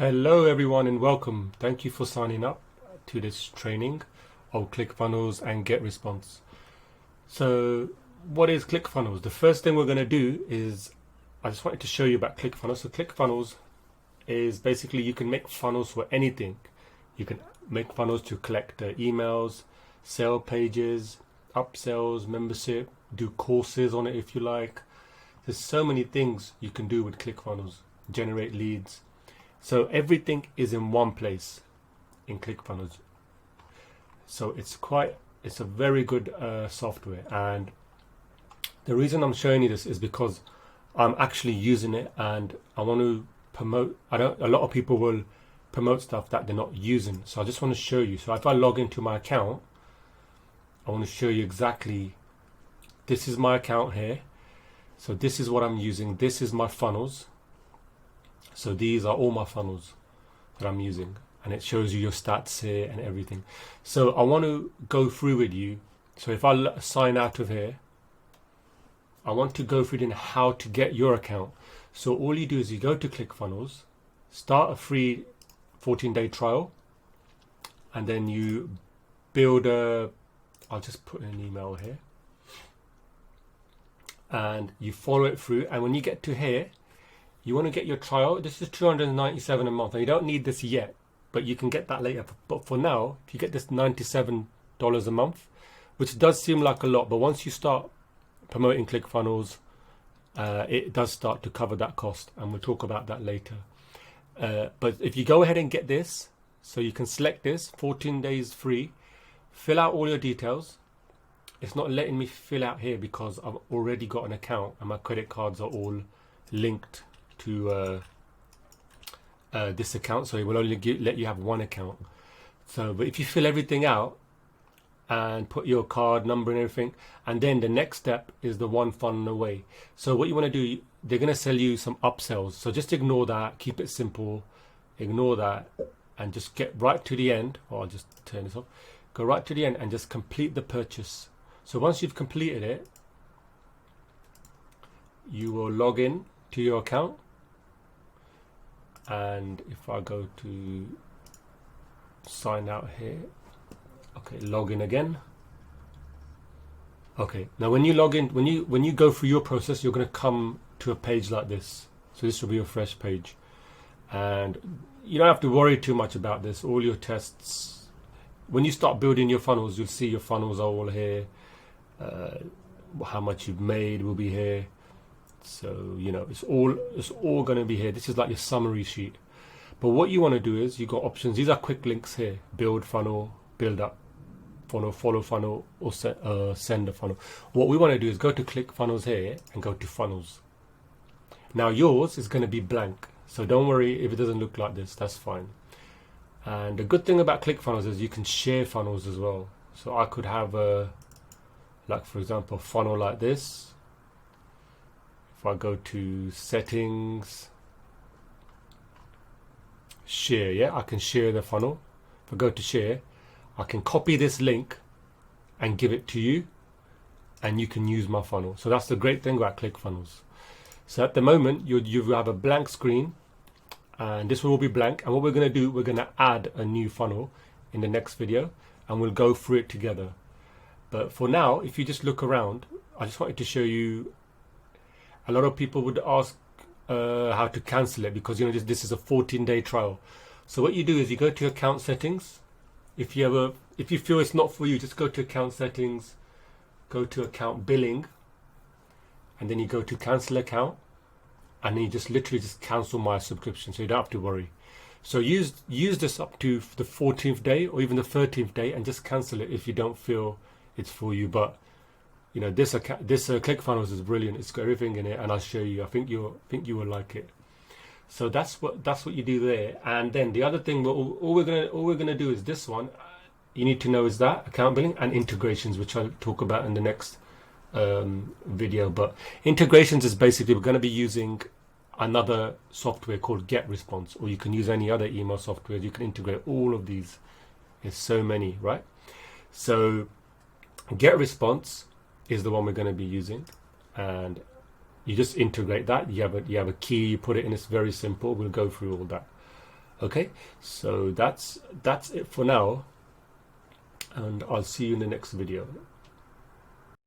Hello everyone and welcome. Thank you for signing up to this training of ClickFunnels and GetResponse. So what is ClickFunnels? The first thing we're going to do is I just wanted to show you about ClickFunnels. So ClickFunnels is basically you can make funnels for anything. You can make funnels to collect emails, sale pages, upsells, membership, do courses on it if you like. There's so many things you can do with ClickFunnels. Generate leads. So everything is in one place in ClickFunnels. So it's a very good software, and the reason I'm showing you this is because I'm actually using it and I want to promote. A lot of people will promote stuff that they're not using, so I just want to show you. So if I log into my account, I want to show you exactly. This is my account here. So this is what I'm using. This is my funnels. So these are all my funnels that I'm using, and it shows you your stats here and everything. So I want to go through with you. So if I sign out of here, I want to go through in how to get your account. So all you do is you go to ClickFunnels, start a free 14-day trial, and then you build I'll just put an email here, and you follow it through. And when you get to here, you want to get your trial. This is $297 a month, and you don't need this yet, but you can get that later. But for now, if you get this $97 a month, which does seem like a lot, but once you start promoting ClickFunnels, it does start to cover that cost, and we'll talk about that later. But if you go ahead and get this, so you can select this 14 days free, fill out all your details. It's not letting me fill out here because I've already got an account and my credit cards are all linked to this account, so it will only let you have one account. So but if you fill everything out and put your card number and everything, and then the next step is the one funnel away. So what you want to do, they're going to sell you some upsells, so just ignore that, keep it simple, ignore that, and just get right to the end. Or I'll just turn this off. Go right to the end and just complete the purchase. So once you've completed it, you will log in to your account, and if I go to sign out here, okay, log in again. Okay, now when you log in, when you go through your process, you're going to come to a page like this. So this will be a fresh page, and you don't have to worry too much about this. All your tests, when you start building your funnels, you'll see your funnels are all here. How much you've made will be here. So you know it's all going to be here. This is like your summary sheet. But what you want to do is you've got options. These are quick links here: build funnel, build up funnel, follow funnel, or send a funnel. What we want to do is go to ClickFunnels here and go to funnels. Now yours is going to be blank, so don't worry if it doesn't look like this. That's fine. And the good thing about ClickFunnels is you can share funnels as well. So I could have like for example, a funnel like this. If I go to settings, share, yeah, I can share the funnel. If I go to share, I can copy this link and give it to you, and you can use my funnel. So that's the great thing about ClickFunnels. So at the moment, you have a blank screen, and this one will be blank. And what we're going to do, we're going to add a new funnel in the next video, and we'll go through it together. But for now, if you just look around, I just wanted to show you. A lot of people would ask how to cancel it, because you know this is a 14-day trial. So what you do is you go to account settings. If you feel it's not for you, just go to account settings, go to account billing, and then you go to cancel account, and then you just literally just cancel my subscription, so you don't have to worry. So use this up to the 14th day or even the 13th day, and just cancel it if you don't feel it's for you. But you know this ClickFunnels is brilliant. It's got everything in it, and I'll show you. I think you will like it. So that's what you do there. And then the other thing, all we're gonna do is this one. You need to know is that account billing and integrations, which I'll talk about in the next video. But integrations is basically we're going to be using another software called GetResponse, or you can use any other email software. You can integrate all of these. There's so many, right? So GetResponse is the one we're going to be using, and you just integrate that. You have a key, you put it in. It's very simple. We'll go through all that. Okay, so that's it for now, and I'll see you in the next video.